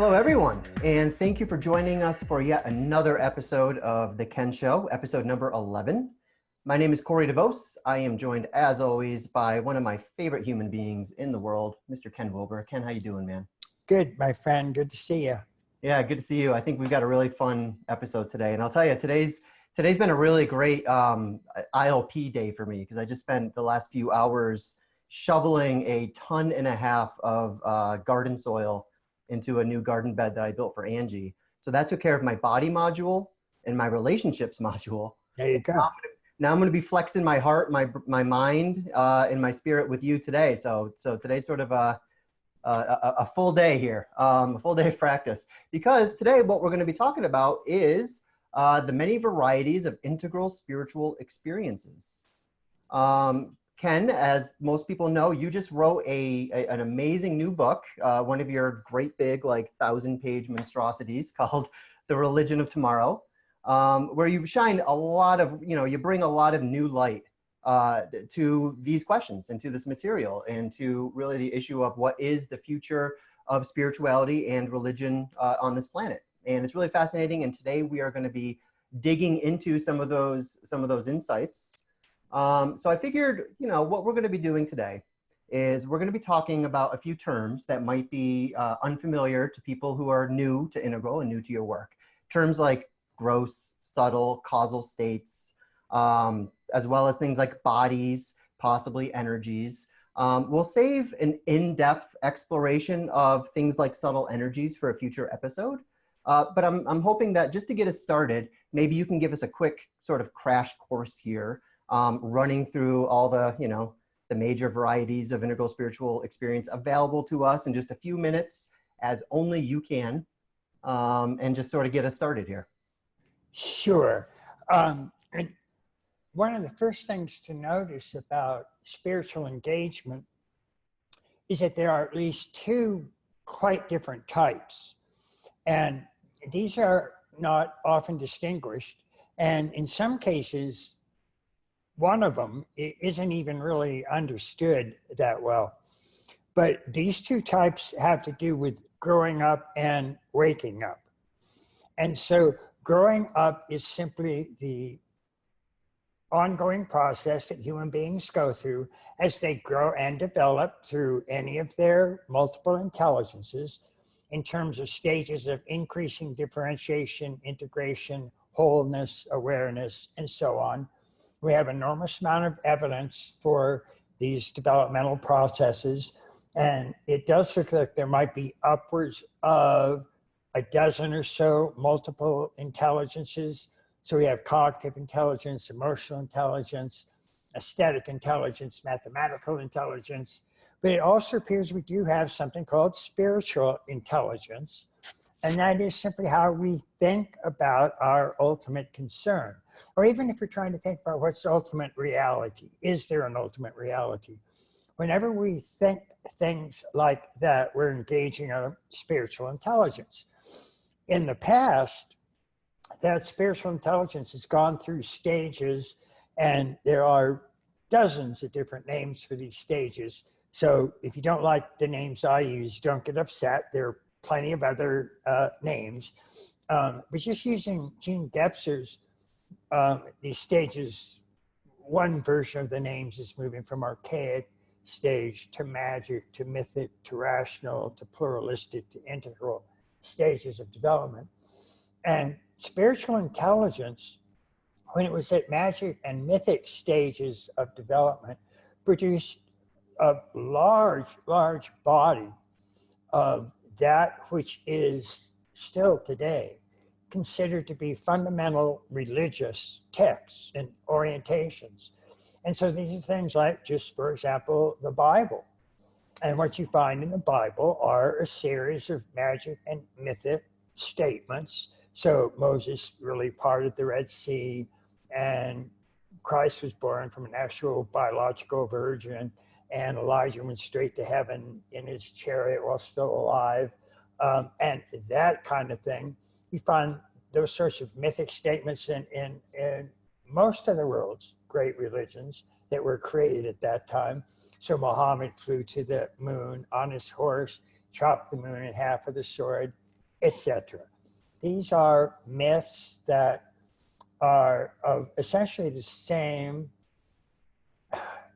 Hello, everyone, and thank you for joining us for yet another episode of The Ken Show, episode number 11. My name is Corey deVos. I am joined, as always, by one of my favorite human beings in the world, Mr. Ken Wilber. Ken, how you doing, man? Good, my friend. Good to see you. Yeah, good to see you. I think we've got a really fun episode today, and I'll tell you, today's been a really great ILP day for me because I just spent the last few hours shoveling 1.5 tons of garden soil into a new garden bed that I built for Angie. So that took care of my body module and my relationships module. There you go. Now I'm going to be flexing my heart, my mind, and my spirit with you today. So today's sort of a full day here, a full day of practice. Because today what we're going to be talking about is the many varieties of integral spiritual experiences. Ken, as most people know, you just wrote an amazing new book, one of your great big, like 1,000-page monstrosities called The Religion of Tomorrow, where you shine a lot of, you bring a lot of new light to these questions and to this material and to really the issue of what is the future of spirituality and religion on this planet. And it's really fascinating. And today we are going to be digging into some of those insights. So I figured, what we're going to be doing today is we're going to be talking about a few terms that might be unfamiliar to people who are new to integral and new to your work. Terms like gross, subtle, causal states, as well as things like bodies, possibly energies. We'll save an in-depth exploration of things like subtle energies for a future episode. But I'm hoping that just to get us started, maybe you can give us a quick sort of crash course here, running through all the, the major varieties of integral spiritual experience available to us in just a few minutes, as only you can, and just sort of get us started here. Sure. And one of the first things to notice about spiritual engagement is that there are at least two quite different types. And these are not often distinguished. And in some cases, one of them isn't even really understood that well. But these two types have to do with growing up and waking up. And so growing up is simply the ongoing process that human beings go through as they grow and develop through any of their multiple intelligences in terms of stages of increasing differentiation, integration, wholeness, awareness, and so on. We have an enormous amount of evidence for these developmental processes, and it does look like there might be upwards of a dozen or so multiple intelligences. So we have cognitive intelligence, emotional intelligence, aesthetic intelligence, mathematical intelligence, but it also appears we do have something called spiritual intelligence, and that is simply how we think about our ultimate concern. Or even if you're trying to think about what's ultimate reality, is there an ultimate reality? Whenever we think things like that, we're engaging our spiritual intelligence. In the past, that spiritual intelligence has gone through stages, and there are dozens of different names for these stages. So if you don't like the names I use, don't get upset. There are plenty of other names. But just using Gene Gebser's these stages, one version of the names is moving from archaic stage to magic, to mythic, to rational, to pluralistic, to integral stages of development. And spiritual intelligence, when it was at magic and mythic stages of development, produced a large body of that which is still today considered to be fundamental religious texts and orientations. And so these are things like, just for example, the Bible. And what you find in the Bible are a series of magic and mythic statements. So Moses really parted the Red Sea, and Christ was born from an actual biological virgin, and Elijah went straight to heaven in his chariot while still alive, and that kind of thing. You find those sorts of mythic statements in most of the world's great religions that were created at that time. So Muhammad flew to the moon on his horse, chopped the moon in half with a sword, etc. These are myths that are of essentially the same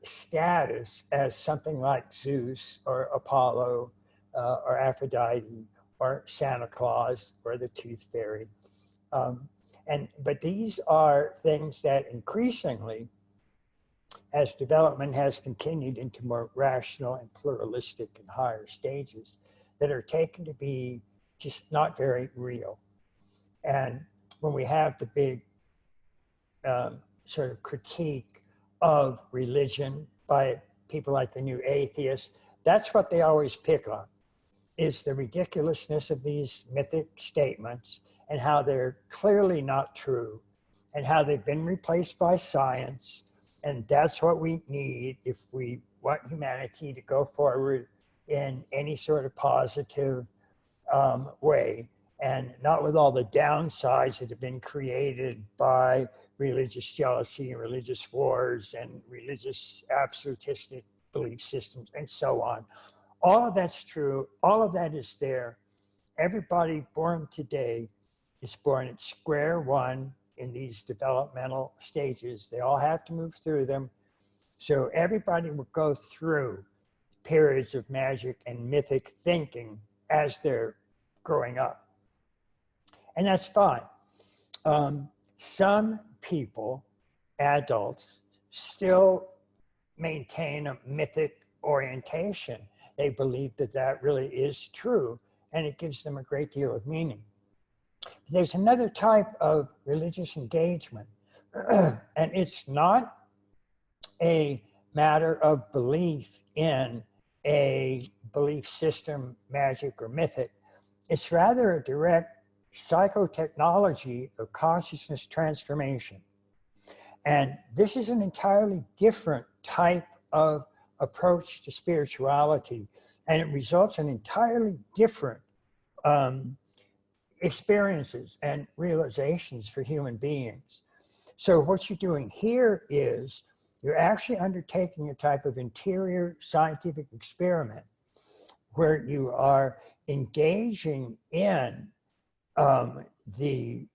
status as something like Zeus or Apollo or Aphrodite or Santa Claus or the Tooth Fairy. But these are things that increasingly, as development has continued into more rational and pluralistic and higher stages, that are taken to be just not very real. And when we have the big sort of critique of religion by people like the new atheists, that's what they always pick on, is the ridiculousness of these mythic statements and how they're clearly not true and how they've been replaced by science. And that's what we need if we want humanity to go forward in any sort of positive way, and not with all the downsides that have been created by religious jealousy and religious wars and religious absolutistic belief systems and so on. All of that's true. All of that is there. Everybody born today is born at square one in these developmental stages. They all have to move through them. So everybody will go through periods of magic and mythic thinking as they're growing up. And that's fine. Some people, adults, still maintain a mythic orientation. They believe that that really is true, and it gives them a great deal of meaning. There's another type of religious engagement, and it's not a matter of belief in a belief system, magic or mythic. It's rather a direct psychotechnology of consciousness transformation. And this is an entirely different type of approach to spirituality, and it results in entirely different experiences and realizations for human beings. So what you're doing here is you're actually undertaking a type of interior scientific experiment where you are engaging in the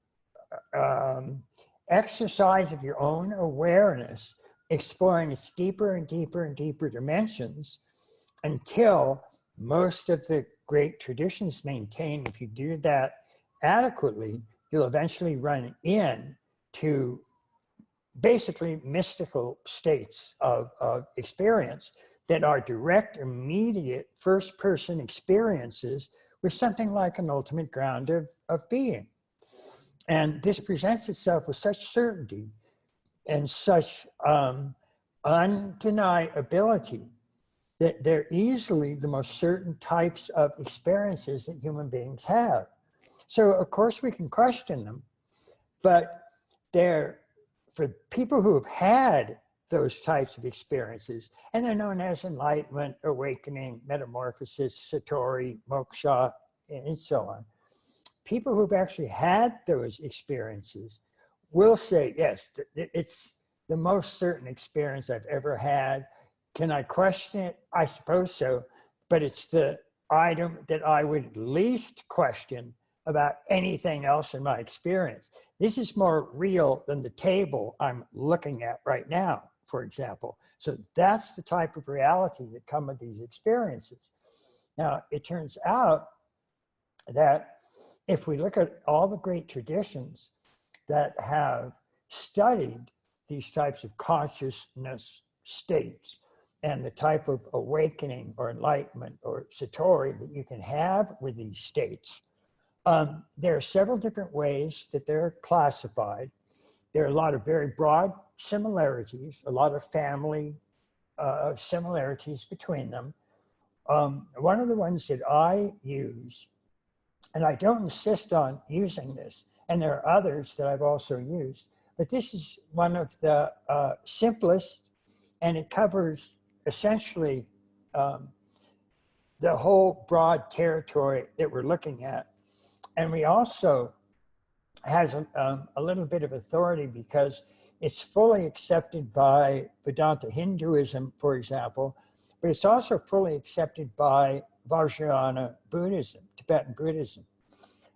exercise of your own awareness, exploring its deeper and deeper and deeper dimensions until most of the great traditions maintain if you do that adequately, you'll eventually run into basically mystical states of experience that are direct, immediate, first-person experiences with something like an ultimate ground of being. And this presents itself with such certainty and such undeniability that they're easily the most certain types of experiences that human beings have. So of course we can question them, but they're, for people who have had those types of experiences, and they're known as enlightenment, awakening, metamorphosis, satori, moksha, and so on. People who've actually had those experiences will say, yes, it's the most certain experience I've ever had. Can I question it? I suppose so, but it's the item that I would least question about anything else in my experience. This is more real than the table I'm looking at right now, for example. So that's the type of reality that come with these experiences. Now, it turns out that if we look at all the great traditions that have studied these types of consciousness states and the type of awakening or enlightenment or satori that you can have with these states, there are several different ways that they're classified. There are a lot of very broad similarities, a lot of family similarities between them. One of the ones that I use, and I don't insist on using this, and there are others that I've also used, but this is one of the simplest, and it covers essentially the whole broad territory that we're looking at. And we also has a little bit of authority because it's fully accepted by Vedanta Hinduism, for example, but it's also fully accepted by Vajrayana Buddhism, Tibetan Buddhism.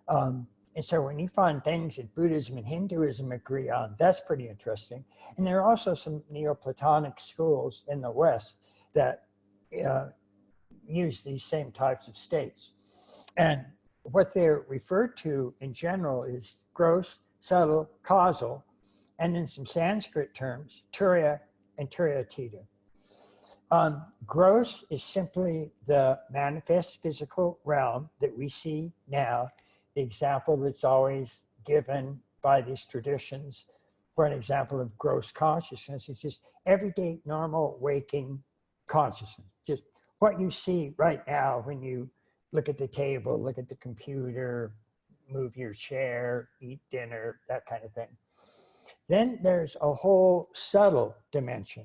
And so when you find things that Buddhism and Hinduism agree on, that's pretty interesting. And there are also some Neoplatonic schools in the West that use these same types of states. And what they're referred to in general is gross, subtle, causal, and in some Sanskrit terms, turiya and turiyatita. Gross is simply the manifest physical realm that we see now. The example that's always given by these traditions for an example of gross consciousness is just everyday, normal, waking consciousness. Just what you see right now when you look at the table, look at the computer, move your chair, eat dinner, that kind of thing. Then there's a whole subtle dimension.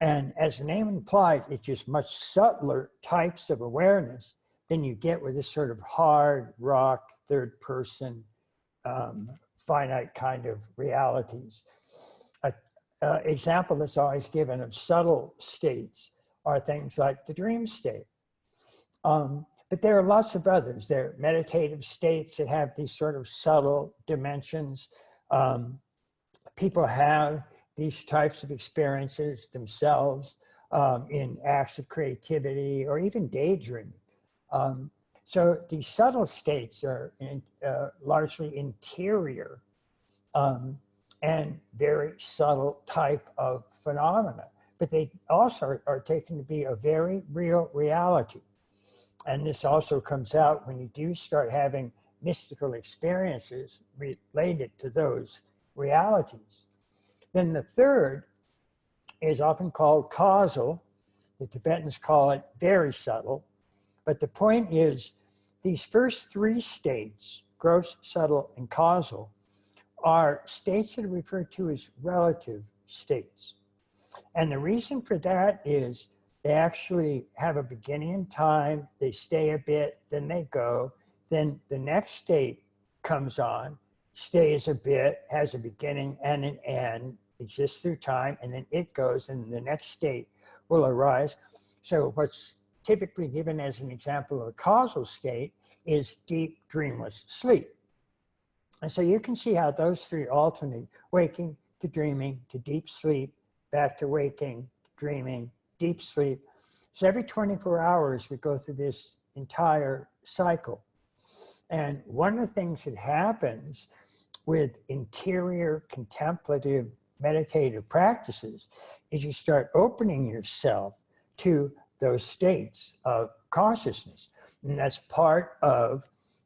And as the name implies, it's just much subtler types of awareness than you get with this sort of hard rock, third person, finite kind of realities. An example that's always given of subtle states are things like the dream state. But there are lots of others. There are meditative states that have these sort of subtle dimensions. People have these types of experiences themselves in acts of creativity or even daydreaming. So these subtle states are largely interior and very subtle type of phenomena, but they also are taken to be a very real reality. And this also comes out when you do start having mystical experiences related to those realities. Then the third is often called causal. The Tibetans call it very subtle. But the point is, these first three states, gross, subtle, and causal, are states that are referred to as relative states. And the reason for that is they actually have a beginning in time, they stay a bit, then they go, then the next state comes on, stays a bit, has a beginning and an end, exists through time, and then it goes, and the next state will arise. So what's typically given as an example of a causal state is deep dreamless sleep. And so you can see how those three alternate, waking to dreaming to deep sleep, back to waking, dreaming, deep sleep. So every 24 hours, we go through this entire cycle. And one of the things that happens with interior contemplative meditative practices is you start opening yourself to those states of consciousness. And that's part of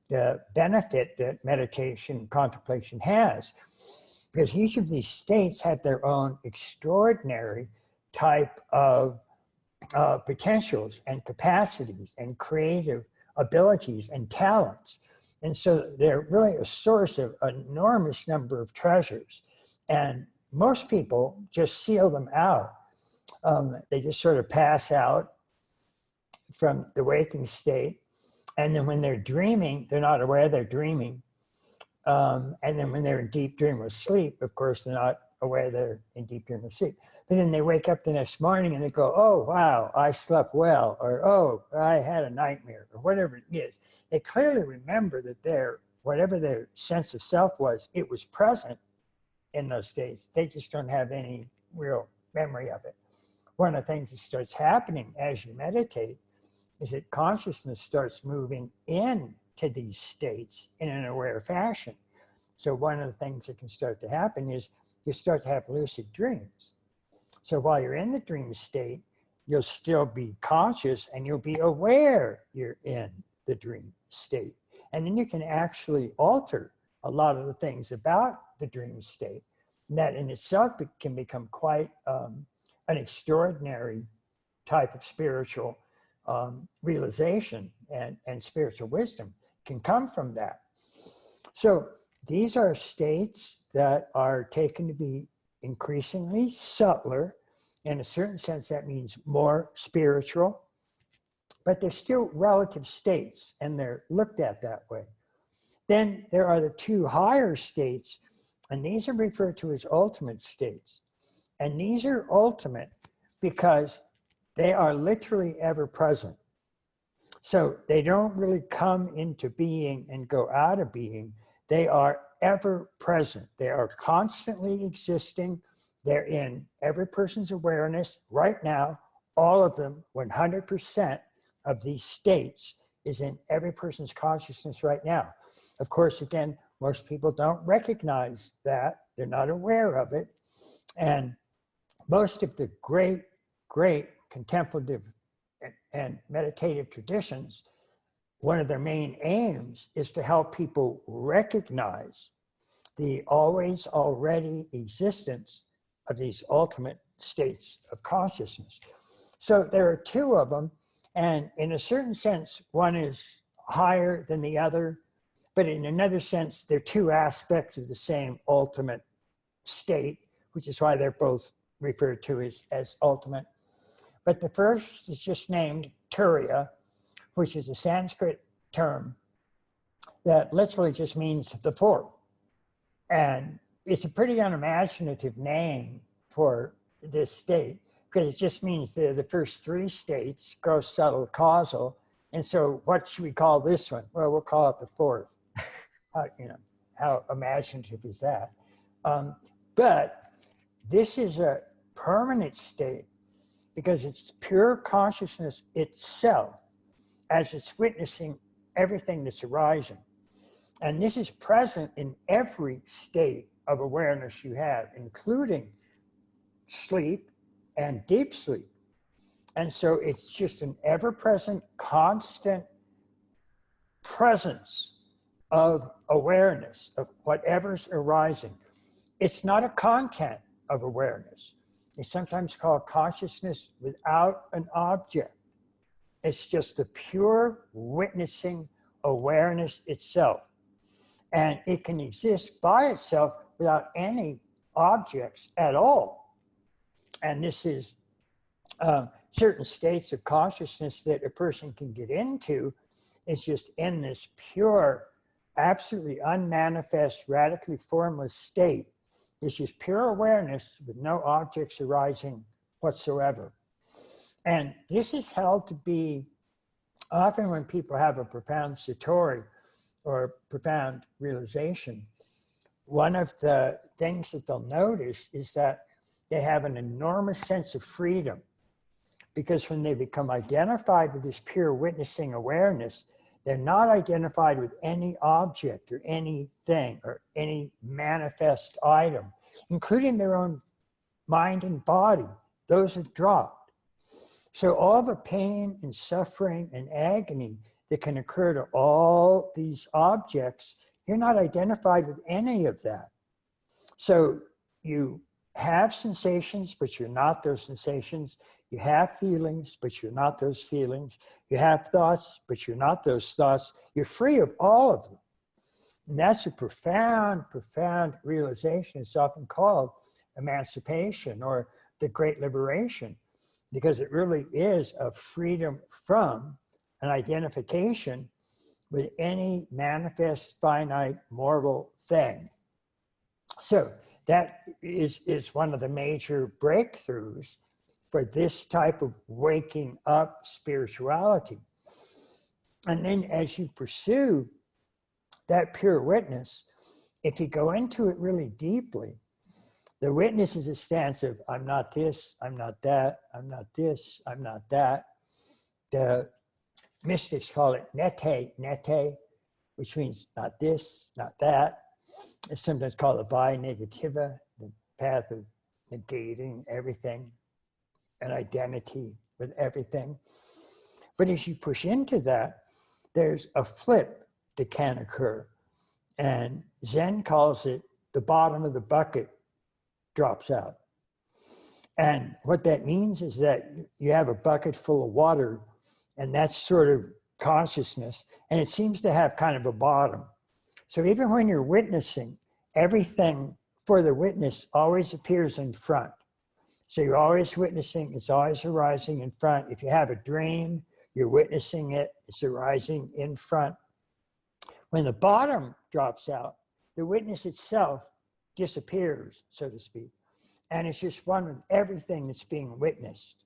the benefit that meditation contemplation has, because each of these states have their own extraordinary type of potentials and capacities and creative abilities and talents. And so they're really a source of an enormous number of treasures. And most people just seal them out. They just sort of pass out from the waking state. And then when they're dreaming, they're not aware they're dreaming. And then when they're in deep dreamless sleep, of course, they're not aware they're in deep dreamless sleep. But then they wake up the next morning and they go, oh, wow, I slept well, or oh, I had a nightmare, or whatever it is. They clearly remember that whatever their sense of self was, it was present in those days. They just don't have any real memory of it. One of the things that starts happening as you meditate is that consciousness starts moving into these states in an aware fashion. So one of the things that can start to happen is you start to have lucid dreams. So while you're in the dream state, you'll still be conscious and you'll be aware you're in the dream state. And then you can actually alter a lot of the things about the dream state. And that in itself can become quite an extraordinary type of spiritual realization, and spiritual wisdom can come from that. So these are states that are taken to be increasingly subtler. In a certain sense, that means more spiritual, but they're still relative states, and they're looked at that way. Then there are the two higher states, and these are referred to as ultimate states. And these are ultimate because they are literally ever present. So they don't really come into being and go out of being. They are ever present. They are constantly existing. They're in every person's awareness right now. All of them, 100% of these states is in every person's consciousness right now. Of course, again, most people don't recognize that. They're not aware of it. And most of the great, great contemplative and meditative traditions, one of their main aims is to help people recognize the always already existence of these ultimate states of consciousness. So there are two of them, and in a certain sense, one is higher than the other, but in another sense, they're two aspects of the same ultimate state, which is why they're both referred to as ultimate. But the first is just named Turiya, which is a Sanskrit term that literally just means the fourth. And it's a pretty unimaginative name for this state, because it just means the first three states, gross, subtle, causal. And so what should we call this one? Well, we'll call it the fourth. How imaginative is that? But this is a permanent state because it's pure consciousness itself as it's witnessing everything that's arising. And this is present in every state of awareness you have, including sleep and deep sleep. And so it's just an ever-present, constant presence of awareness of whatever's arising. It's not a content of awareness. It's sometimes called consciousness without an object. It's just the pure witnessing awareness itself. And it can exist by itself without any objects at all. And this is certain states of consciousness that a person can get into. It's just in this pure, absolutely unmanifest, radically formless state. It's just pure awareness with no objects arising whatsoever. And this is held to be, often when people have a profound satori or profound realization, one of the things that they'll notice is that they have an enormous sense of freedom, because when they become identified with this pure witnessing awareness, they're not identified with any object or anything or any manifest item, including their own mind and body. Those have dropped. So all the pain and suffering and agony that can occur to all these objects, you're not identified with any of that. So you have sensations, but you're not those sensations. You have feelings, but you're not those feelings. You have thoughts, but you're not those thoughts. You're free of all of them. And that's a profound, profound realization. It's often called emancipation or the great liberation, because it really is a freedom from an identification with any manifest, finite, mortal thing. So that is one of the major breakthroughs for this type of waking up spirituality. And then as you pursue that pure witness, if you go into it really deeply, the witness is a stance of, I'm not this, I'm not that, I'm not this, I'm not that. The mystics call it nete, which means not this, not that. It's sometimes called the via negativa, the path of negating everything, an identity with everything. But as you push into that, there's a flip that can occur. And Zen calls it the bottom of the bucket drops out. And what that means is that you have a bucket full of water, and that's sort of consciousness, and it seems to have kind of a bottom. So even when you're witnessing, everything for the witness always appears in front. So you're always witnessing, it's always arising in front. If you have a dream, you're witnessing it, it's arising in front. When the bottom drops out, the witness itself disappears, so to speak. And it's just one with everything that's being witnessed.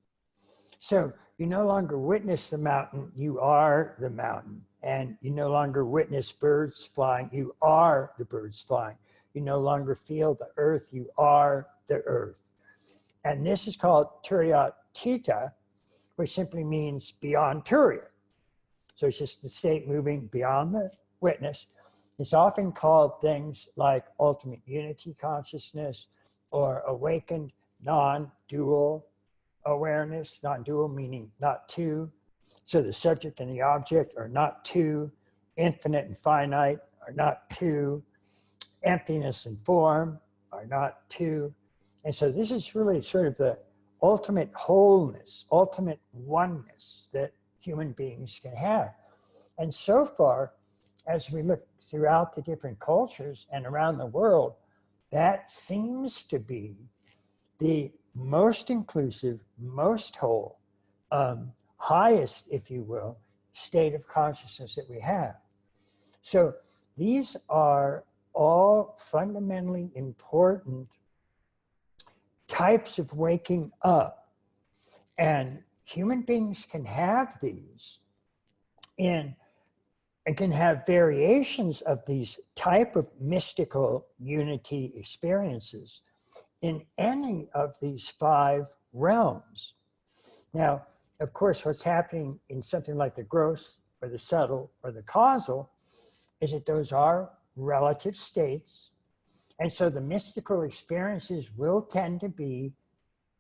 So you no longer witness the mountain, you are the mountain. And you no longer witness birds flying, you are the birds flying. You no longer feel the earth, you are the earth. And this is called Turiya Tita, which simply means beyond Turiya. So it's just the state moving beyond the witness. It's often called things like ultimate unity consciousness or awakened non-dual awareness, non-dual meaning not two. So the subject and the object are not two, infinite and finite are not two, emptiness and form are not two. And so this is really sort of the ultimate wholeness, ultimate oneness that human beings can have. And so far, as we look throughout the different cultures and around the world, that seems to be the most inclusive, most whole, highest, if you will, state of consciousness that we have. So these are all fundamentally important types of waking up. And human beings can have these and can have variations of these type of mystical unity experiences in any of these 5 realms. Now, of course, what's happening in something like the gross or the subtle or the causal is that those are relative states. And so the mystical experiences will tend to be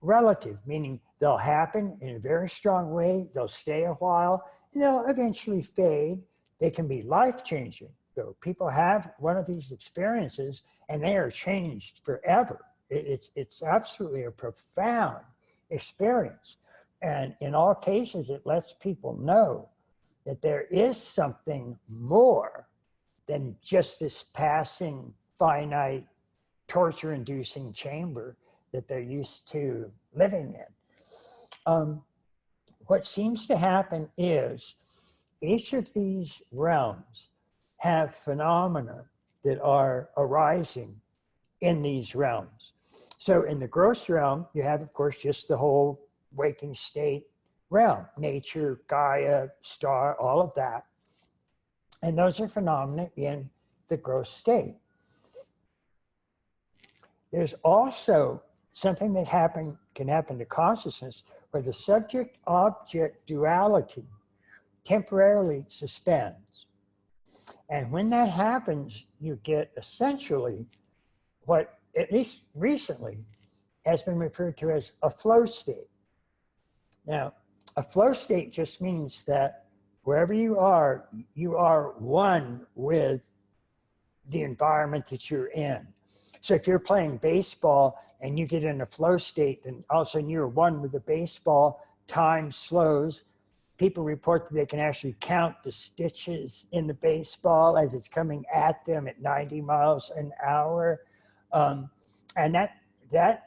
relative, meaning they'll happen in a very strong way, they'll stay a while, and they'll eventually fade. They can be life-changing, though. People have one of these experiences and they are changed forever. It's absolutely a profound experience. And in all cases, it lets people know that there is something more than just this passing, finite, torture-inducing chamber that they're used to living in. What seems to happen is each of these realms have phenomena that are arising in these realms. So in the gross realm, you have, of course, just the whole waking state realm, nature, Gaia, star, all of that. And those are phenomena in the gross state. There's also something that can happen to consciousness where the subject-object duality temporarily suspends. And when that happens, you get essentially what, at least recently, has been referred to as a flow state. Now, a flow state just means that wherever you are one with the environment that you're in. So if you're playing baseball and you get in a flow state, then all of a sudden you're one with the baseball, time slows. People report that they can actually count the stitches in the baseball as it's coming at them at 90 miles an hour. And that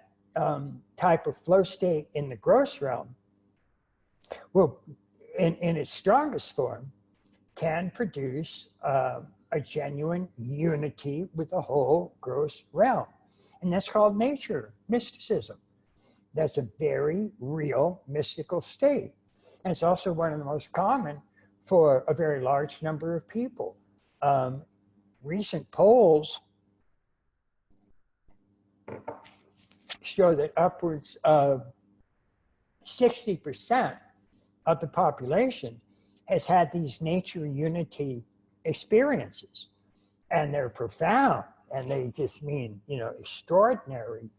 type of flow state in the gross realm will, in its strongest form, can produce a genuine unity with the whole gross realm. And that's called nature mysticism. That's a very real mystical state. And it's also one of the most common for a very large number of people. Recent polls show that upwards of 60% of the population has had these nature unity experiences, and they're profound, and they just mean, extraordinary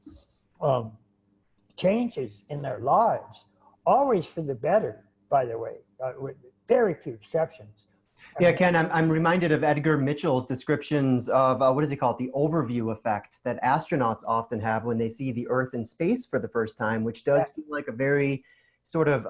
changes in their lives, always for the better, by the way, with very few exceptions. Yeah, Ken, I'm reminded of Edgar Mitchell's descriptions of, what does he call it, the overview effect that astronauts often have when they see the Earth in space for the first time, which does feel like a very sort of,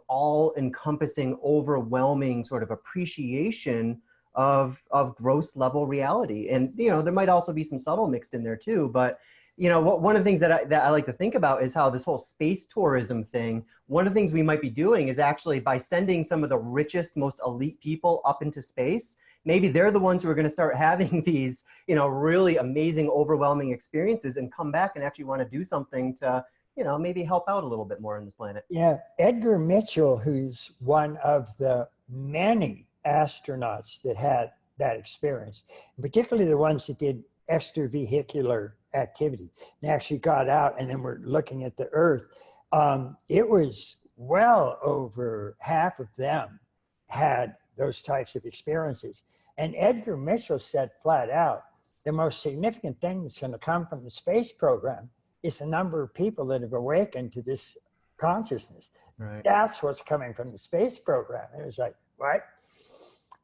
all-encompassing, overwhelming sort of appreciation of gross level reality. And, there might also be some subtle mixed in there too, but one of the things that I like to think about is how this whole space tourism thing, one of the things we might be doing is actually by sending some of the richest, most elite people up into space, maybe they're the ones who are going to start having these, really amazing, overwhelming experiences and come back and actually want to do something to you know, maybe help out a little bit more on this planet. Yeah, Edgar Mitchell, who's one of the many astronauts that had that experience, particularly the ones that did extravehicular activity and actually got out and then were looking at the Earth. It was well over half of them had those types of experiences. And Edgar Mitchell said flat out, the most significant thing that's going to come from the space program is the number of people that have awakened to this consciousness. Right. That's what's coming from the space program. It was like, what?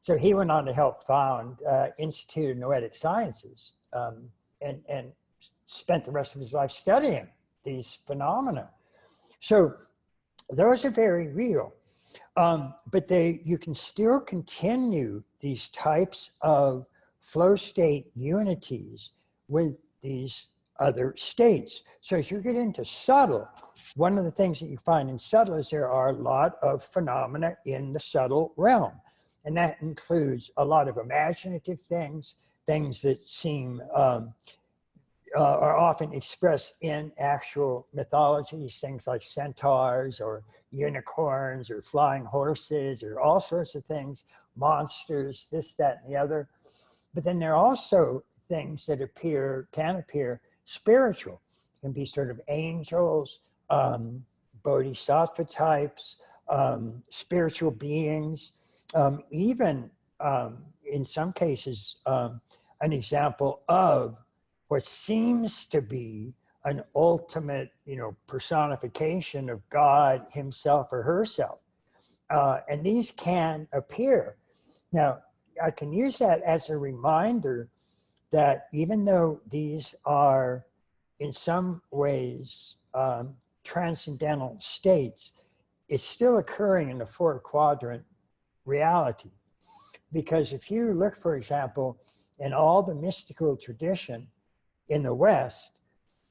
So he went on to help found Institute of Noetic Sciences and spent the rest of his life studying these phenomena. So those are very real. But you can still continue these types of flow state unities with these other states. So as you get into subtle, one of the things that you find in subtle is there are a lot of phenomena in the subtle realm. And that includes a lot of imaginative things, things that seem are often expressed in actual mythologies, things like centaurs or unicorns or flying horses or all sorts of things, monsters, this, that, and the other. But then there are also things that can appear spiritual. It can be sort of angels, bodhisattva types, spiritual beings, even in some cases, an example of what seems to be an ultimate, personification of God himself or herself. And these can appear. Now, I can use that as a reminder that even though these are in some ways transcendental states, it's still occurring in the four quadrant reality. Because if you look, for example, in all the mystical tradition in the West,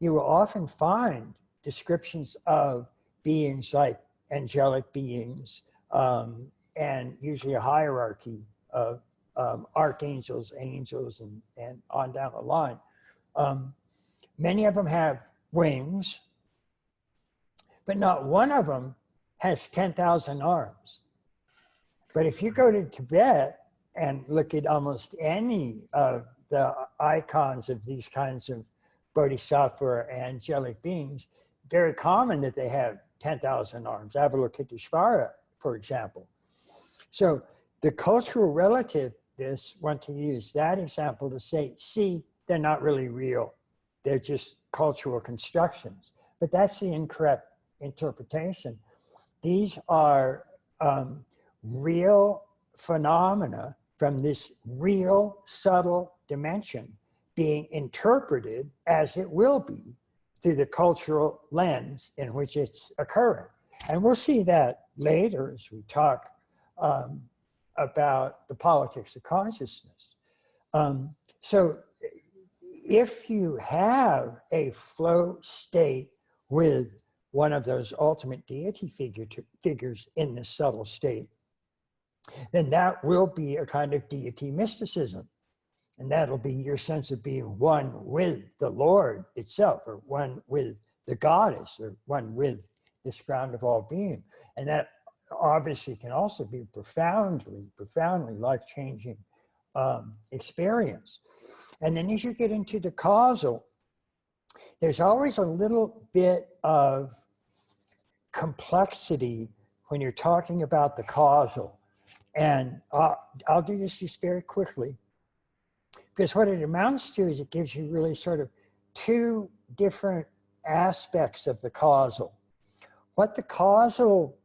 you will often find descriptions of beings like angelic beings, and usually a hierarchy of archangels, angels, and on down the line. Many of them have wings, but not one of them has 10,000 arms. But if you go to Tibet and look at almost any of the icons of these kinds of bodhisattva or angelic beings, very common that they have 10,000 arms. Avalokiteshvara, for example. So the cultural relativists want to use that example to say, see, they're not really real. They're just cultural constructions. But that's the incorrect interpretation. These are real phenomena from this real subtle dimension being interpreted as it will be through the cultural lens in which it's occurring. And we'll see that later as we talk about the politics of consciousness. So if you have a flow state with one of those ultimate deity figures in the subtle state, then that will be a kind of deity mysticism. And that'll be your sense of being one with the Lord itself, or one with the goddess, or one with this ground of all being. And that obviously can also be profoundly life-changing experience. And then as you get into the causal, there's always a little bit of complexity when you're talking about the causal. And I'll do this just very quickly, because what it amounts to is it gives you really sort of two different aspects of the causal. What the causal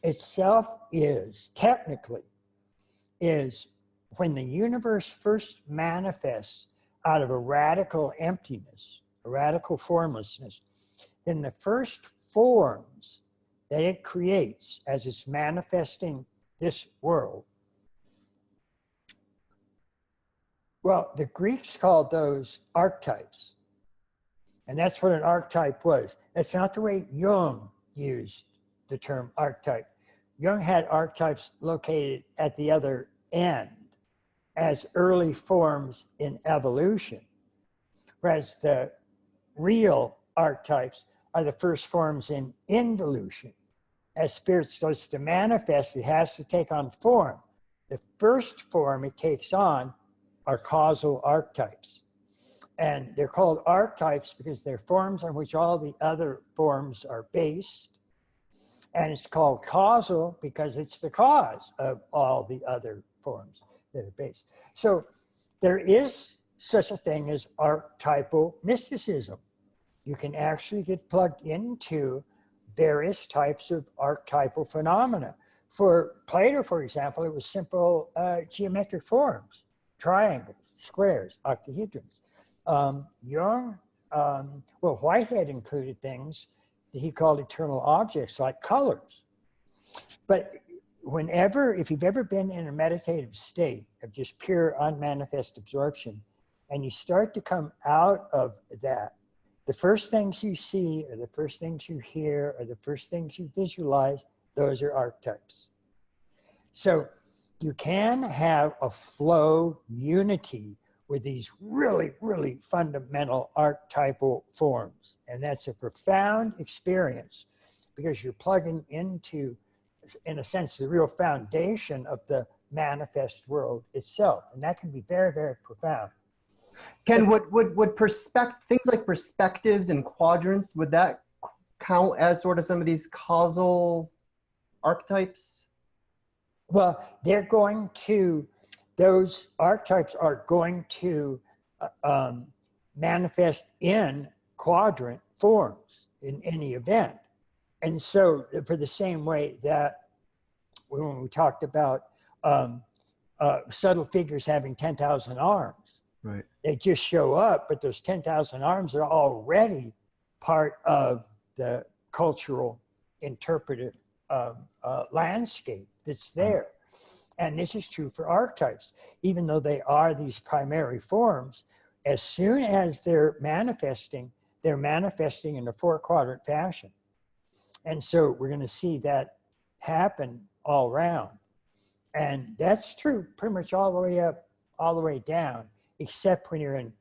itself is, technically, is when the universe first manifests out of a radical emptiness, a radical formlessness, then the first forms that it creates as it's manifesting this world, well, the Greeks called those archetypes. And that's what an archetype was. That's not the way Jung used the term archetype. Jung had archetypes located at the other end as early forms in evolution, whereas the real archetypes are the first forms in involution. As spirit starts to manifest, it has to take on form. The first form it takes on are causal archetypes. And they're called archetypes because they're forms on which all the other forms are based. And it's called causal because it's the cause of all the other forms that are based. So there is such a thing as archetypal mysticism. You can actually get plugged into various types of archetypal phenomena. For Plato, for example, it was simple geometric forms, triangles, squares, octahedrons. Jung, well, Whitehead included things that he called eternal objects like colors. But whenever, if you've ever been in a meditative state of just pure unmanifest absorption, and you start to come out of that, the first things you see or the first things you hear or the first things you visualize, those are archetypes. So you can have a flow unity with these really, really fundamental archetypal forms. And that's a profound experience because you're plugging into, in a sense, the real foundation of the manifest world itself. And that can be very, very profound. Ken, would things like perspectives and quadrants, would that count as sort of some of these causal archetypes? Well, they're going to, those archetypes are going to manifest in quadrant forms in any event. And so for the same way that when we talked about subtle figures having 10,000 arms, right? They just show up, but those 10,000 arms are already part of the cultural interpretive landscape that's there. And this is true for archetypes. Even though they are these primary forms, as soon as they're manifesting in a 4-quadrant fashion. And so we're going to see that happen all around. And that's true pretty much all the way up, all the way down, except when you're in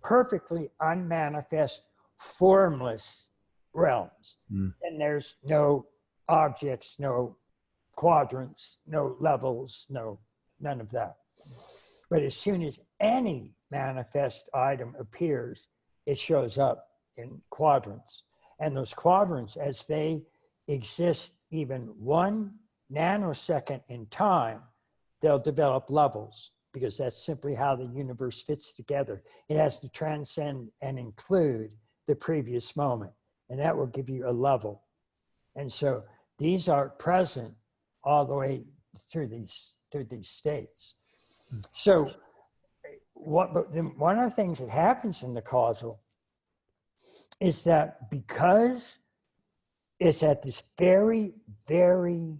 perfectly unmanifest, formless realms. And there's no objects, no quadrants, no levels, none of that. But as soon as any manifest item appears, it shows up in quadrants. And those quadrants, as they exist even 1 nanosecond in time, they'll develop levels, because that's simply how the universe fits together. It has to transcend and include the previous moment, and that will give you a level. And so these are present all the way through these states. So one of the things that happens in the causal is that because it's at this very, very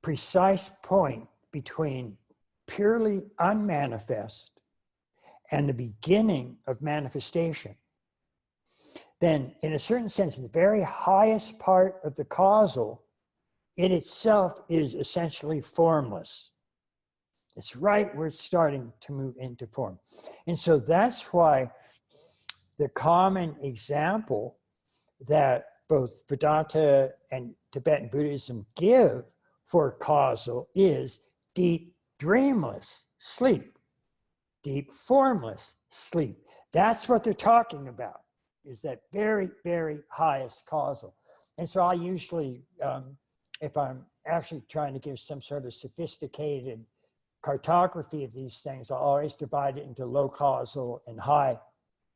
precise point between purely unmanifest and the beginning of manifestation, then in a certain sense, the very highest part of the causal, it itself is essentially formless. It's right where it's starting to move into form. And so that's why the common example that both Vedanta and Tibetan Buddhism give for causal is deep dreamless sleep, deep formless sleep. That's what they're talking about, is that very, very highest causal. And so I usually, if I'm actually trying to give some sort of sophisticated cartography of these things, I always divide it into low causal and high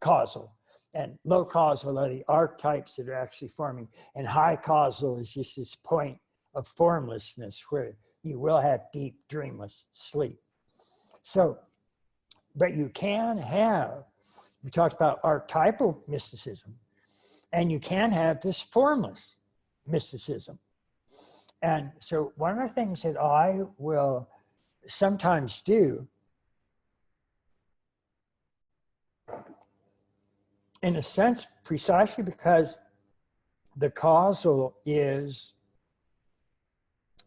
causal. And low causal are the archetypes that are actually forming, and high causal is just this point of formlessness where you will have deep dreamless sleep. So, but you can have, we talked about archetypal mysticism, and you can have this formless mysticism. And so one of the things that I will sometimes do, in a sense, precisely because the causal is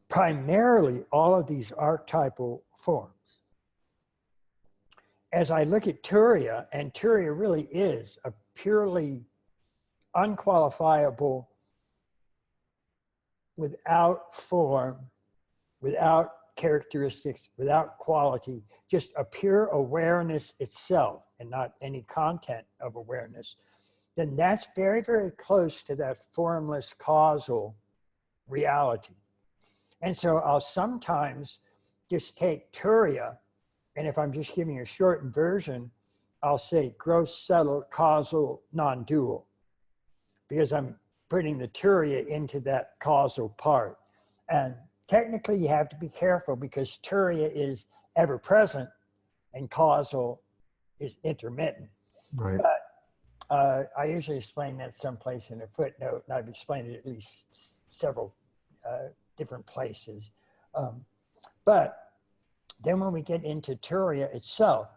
primarily all of these archetypal forms. As I look at Turiya, and Turiya really is a purely unqualifiable, without form, without characteristics, without quality, just a pure awareness itself and not any content of awareness, then that's very, very close to that formless causal reality. And so I'll sometimes just take Turiya, and if I'm just giving a shortened version, I'll say gross, subtle, causal, non-dual, because I'm putting the Turiya into that causal part. And technically you have to be careful because Turiya is ever present and causal is intermittent. Right. But I usually explain that someplace in a footnote, and I've explained it at least several different places. But then when we get into Turiya itself,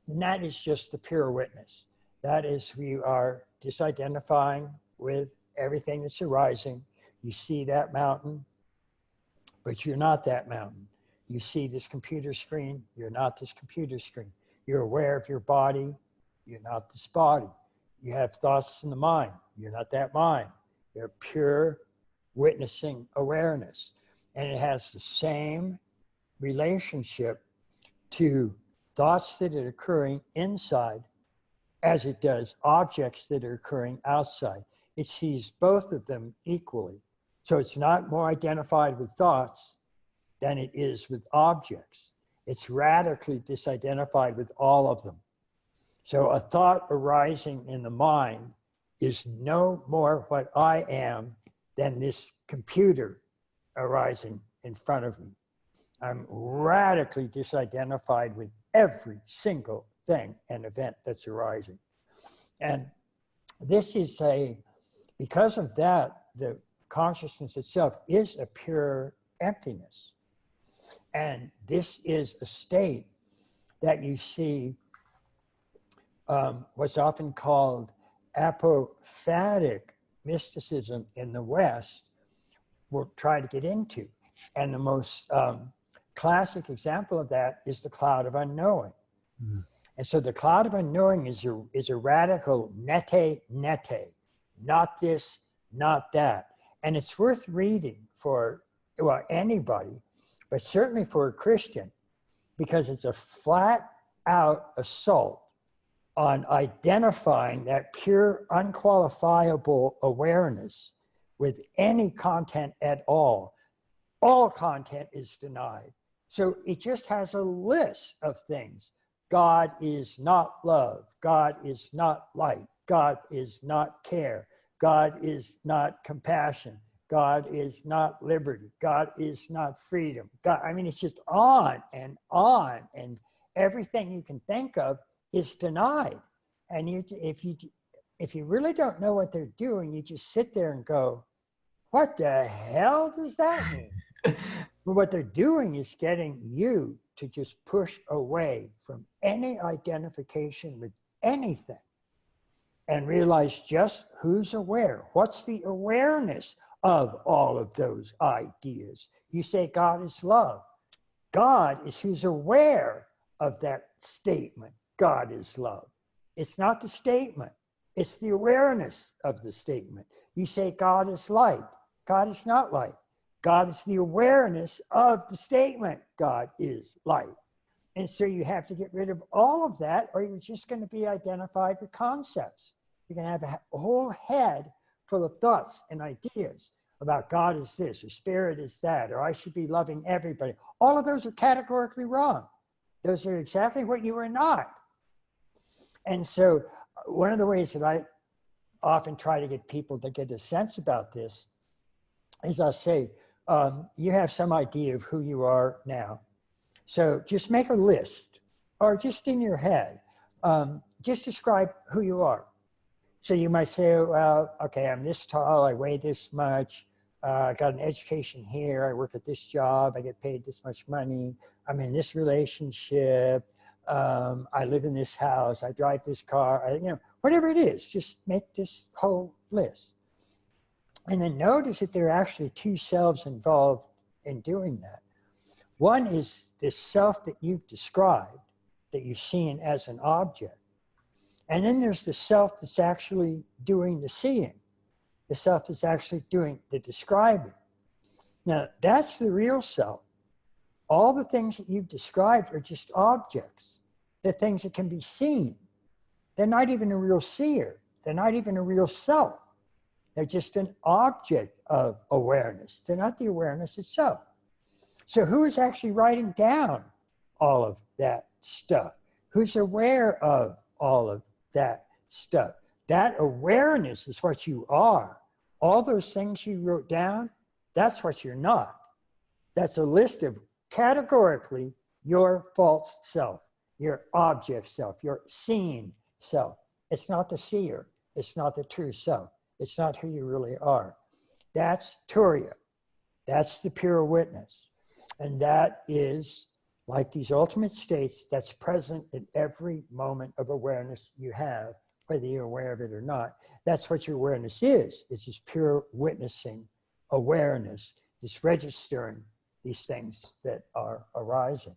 and that is just the pure witness. That is, we are disidentifying with everything that's arising. You see that mountain, but you're not that mountain. You see this computer screen, you're not this computer screen. You're aware of your body, you're not this body. You have thoughts in the mind, you're not that mind. You're pure witnessing awareness. And it has the same relationship to thoughts that are occurring inside as it does objects that are occurring outside. It sees both of them equally. So it's not more identified with thoughts than it is with objects. It's radically disidentified with all of them. So a thought arising in the mind is no more what I am than this computer arising in front of me. I'm radically disidentified with every single thing and event that's arising. And this is because of that, the consciousness itself is a pure emptiness. And this is a state that you see what's often called apophatic mysticism in the West will try to get into. And the most classic example of that is the cloud of unknowing. Mm. And so the cloud of unknowing is a radical nete, not this, not that. And it's worth reading for, well, anybody, but certainly for a Christian, because it's a flat out assault on identifying that pure, unqualifiable awareness with any content at all. All content is denied. So it just has a list of things. God is not love. God is not light. God is not care. God is not compassion. God is not liberty. God is not freedom. God, I mean, it's just on, and everything you can think of is denied. And if you really don't know what they're doing, you just sit there and go, what the hell does that mean? But what they're doing is getting you to just push away from any identification with anything and realize just who's aware. What's the awareness of all of those ideas? You say God is love. God is who's aware of that statement. God is love. It's not the statement. It's the awareness of the statement. You say God is light. God is not light. God is the awareness of the statement. God is light. And so you have to get rid of all of that, or you're just going to be identified with concepts. You're going to have a whole head full of thoughts and ideas about God is this, or spirit is that, or I should be loving everybody. All of those are categorically wrong. Those are exactly what you are not. And so one of the ways that I often try to get people to get a sense about this is I'll say, you have some idea of who you are now. So just make a list, or just in your head, just describe who you are. So you might say, well, okay, I'm this tall, I weigh this much, I got an education here, I work at this job, I get paid this much money, I'm in this relationship, I live in this house, I drive this car, whatever it is, just make this whole list. And then notice that there are actually two selves involved in doing that. One is this self that you've described, that you've seen as an object. And then there's the self that's actually doing the seeing. the self that's actually doing the describing. Now, that's the real self. All the things that you've described are just objects. They're things that can be seen. They're not even a real seer. They're not even a real self. They're just an object of awareness. They're not the awareness itself. So who is actually writing down all of that stuff? Who's aware of all of that stuff? That awareness is what you are. All those things you wrote down, that's what you're not. That's a list of categorically your false self, your object self, your seen self. It's not the seer. It's not the true self. It's not who you really are. That's Turiya. That's the pure witness. And that is, like these ultimate states, that's present in every moment of awareness you have, whether you're aware of it or not. That's what your awareness is. It's this pure witnessing awareness, this registering these things that are arising.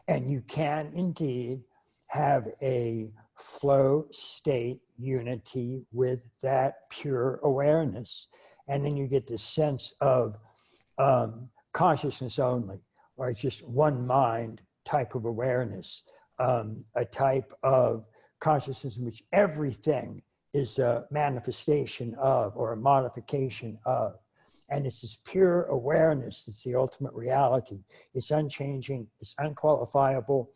And you can indeed have a flow state unity with that pure awareness. And then you get this sense of consciousness only, or just one mind type of awareness, a type of consciousness in which everything is a manifestation of or a modification of. And it's this pure awareness that's the ultimate reality. It's unchanging, it's unqualifiable.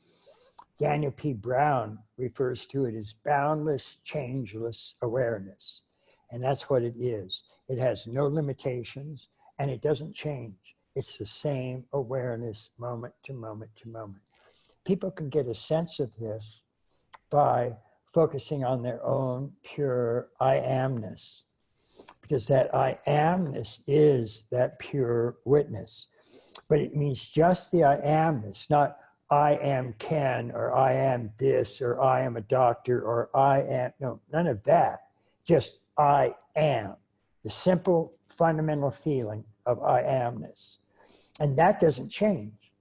Daniel P. Brown refers to it as boundless, changeless awareness. And that's what it is. It has no limitations and it doesn't change. It's the same awareness moment to moment to moment. People can get a sense of this by focusing on their own pure I amness, because that I amness is that pure witness. But it means just the I amness, not I am Ken, or I am this, or I am a doctor, or I am, no, none of that. Just I am, the simple fundamental feeling of I amness. And that doesn't change.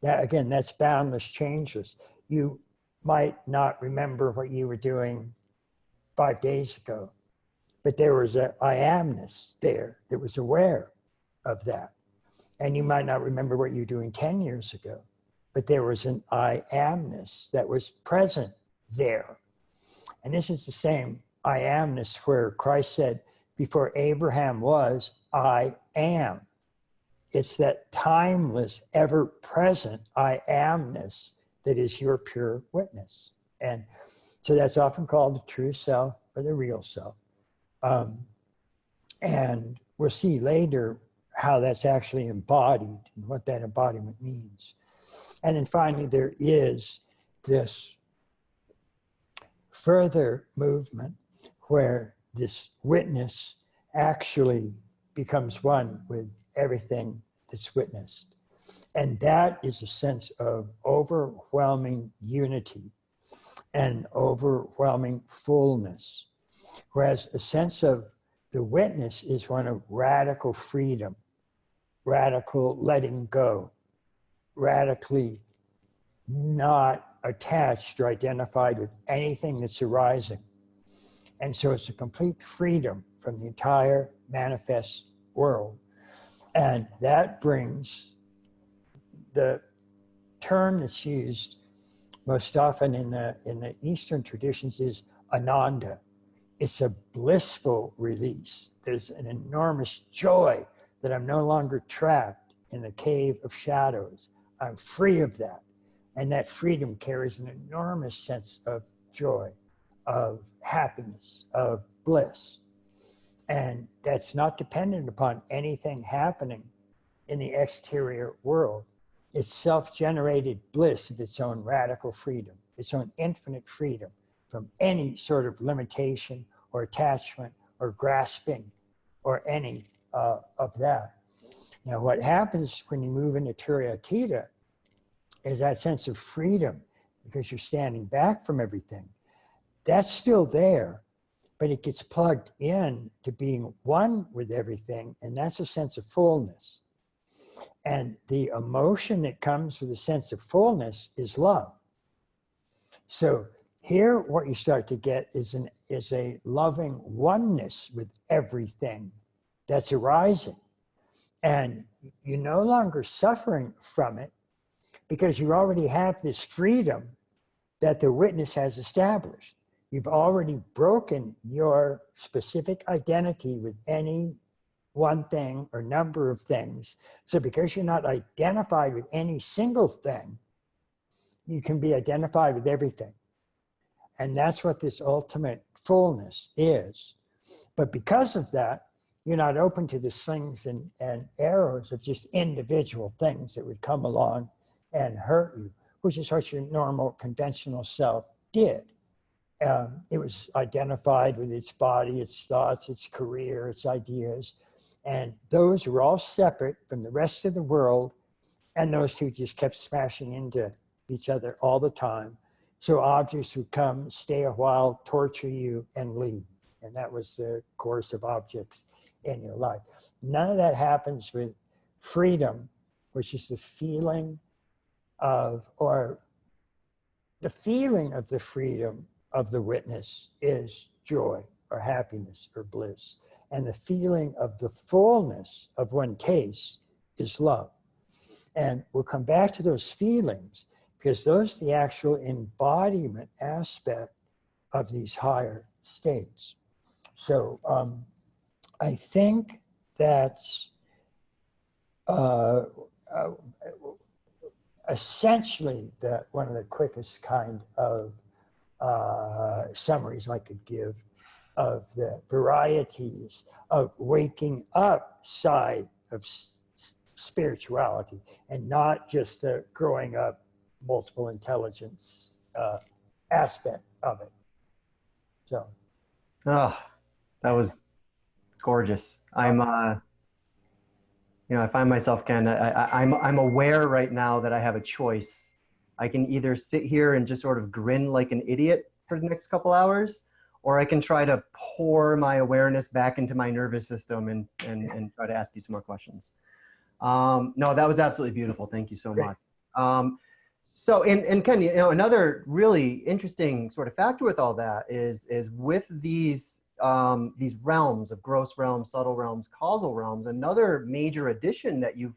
That, again, that's boundless, changeless. You might not remember what you were doing 5 days ago, but there was a I amness there that was aware of that. And you might not remember what you were doing 10 years ago, but there was an I amness that was present there. And this is the same I amness where Christ said, before Abraham was, I am. It's that timeless, ever-present I amness that is your pure witness. And so that's often called the true self or the real self. And we'll see later how that's actually embodied and what that embodiment means. And then finally, there is this further movement where this witness actually becomes one with everything that's witnessed. And that is a sense of overwhelming unity and overwhelming fullness. Whereas a sense of the witness is one of radical freedom, radical letting go, radically not attached or identified with anything that's arising. And so it's a complete freedom from the entire manifest world. And that brings the term that's used most often in the Eastern traditions is ananda. It's a blissful release. There's an enormous joy that I'm no longer trapped in the cave of shadows. I'm free of that. And that freedom carries an enormous sense of joy, of happiness, of bliss. And that's not dependent upon anything happening in the exterior world. It's self-generated bliss of its own radical freedom, its own infinite freedom from any sort of limitation or attachment or grasping or any of that. Now, what happens when you move into Turiya is that sense of freedom, because you're standing back from everything. That's still there, but it gets plugged in to being one with everything, and that's a sense of fullness. And the emotion that comes with a sense of fullness is love. So Here, what you start to get is a loving oneness with everything that's arising. And you're no longer suffering from it because you already have this freedom that the witness has established. You've already broken your specific identity with any one thing or number of things. So because you're not identified with any single thing, you can be identified with everything. And that's what this ultimate fullness is. But because of that, you're not open to the slings and arrows of just individual things that would come along and hurt you, which is what your normal conventional self did. It was identified with its body, its thoughts, its career, its ideas. And those were all separate from the rest of the world. And those two just kept smashing into each other all the time. So objects would come, stay a while, torture you, and leave. And that was the course of objects in your life. None of that happens with freedom, which is the feeling of, or the feeling of the freedom of the witness is joy or happiness or bliss. And the feeling of the fullness of one case is love. And we'll come back to those feelings because those are the actual embodiment aspect of these higher states. So I think that's essentially one of the quickest kind of summaries I could give of the varieties of waking up side of spirituality and not just the growing up multiple intelligence aspect of it. So. Oh, that was gorgeous. I'm, you know, I find myself, Ken, I'm aware right now that I have a choice. I can either sit here and just sort of grin like an idiot for the next couple hours, or I can try to pour my awareness back into my nervous system and try to ask you some more questions. No, that was absolutely beautiful. Thank you so much. So, and Ken, you know, another really interesting sort of factor with all that is with these realms of gross realms, subtle realms, causal realms, another major addition that you've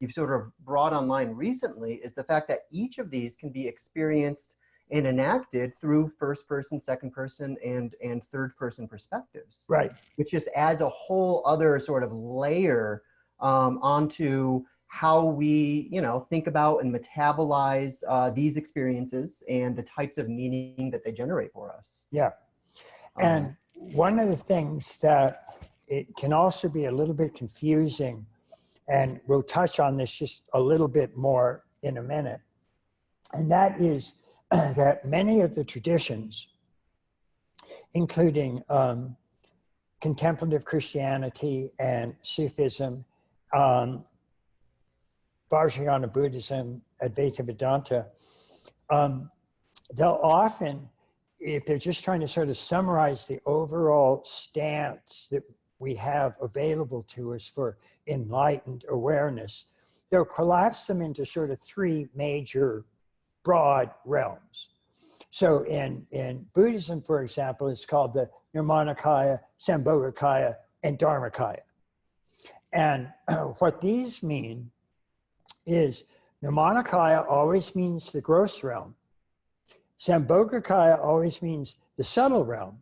sort of brought online recently is the fact that each of these can be experienced and enacted through first person, second person, and third person perspectives. Right. Which just adds a whole other sort of layer onto how we, you know, think about and metabolize these experiences and the types of meaning that they generate for us. Yeah. And one of the things that it can also be a little bit confusing, and we'll touch on this just a little bit more in a minute, and that is that many of the traditions, including contemplative Christianity and Sufism, Vajrayana Buddhism, Advaita Vedanta, they'll often, if they're just trying to sort of summarize the overall stance that we have available to us for enlightened awareness, they'll collapse them into sort of three major broad realms. So in Buddhism, for example, it's called the Nirmanakaya, Sambhogakaya, and Dharmakaya. And what these mean is Nirmanakaya always means the gross realm. Sambhogakaya always means the subtle realm.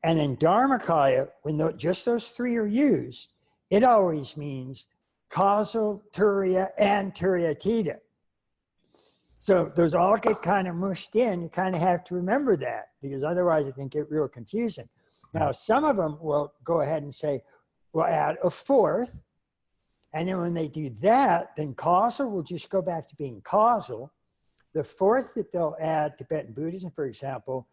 And then Dharmakaya, when just those three are used, it always means causal, turiya, and turiyatita. So those all get kind of mushed in. You kind of have to remember that because otherwise it can get real confusing. Now, some of them will go ahead and say, we'll add a fourth. And then when they do that, then causal will just go back to being causal. The fourth that they'll add, Tibetan Buddhism, for example,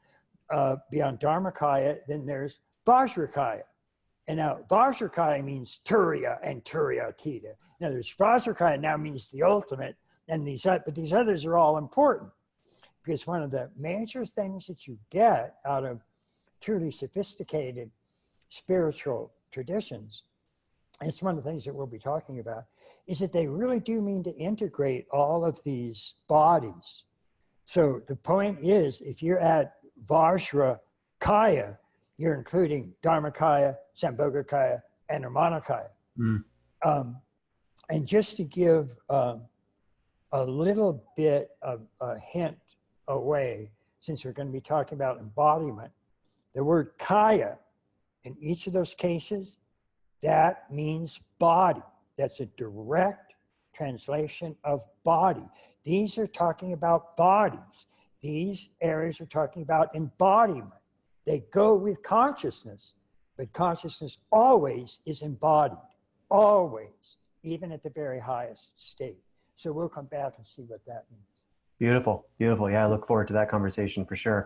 beyond Dharmakaya, then there's Vajrakaya. And now Vajrakaya means Turiya and Turiyatita. Now there's Vajrakaya now means the ultimate, and but these others are all important because one of the major things that you get out of truly sophisticated spiritual traditions, and it's one of the things that we'll be talking about, is that they really do mean to integrate all of these bodies So the point is, if you're at Vajra Kaya, you're including Dharmakaya, Sambhogakaya, and Nirmanakaya. And just to give a little bit of a hint away, since we're going to be talking about embodiment, the word Kaya in each of those cases, that means body. That's a direct translation of body. These are talking about bodies. These areas are talking about embodiment. They go with consciousness, but consciousness always is embodied, always, even at the very highest state. So we'll come back and see what that means. Beautiful, beautiful. Yeah, I look forward to that conversation for sure.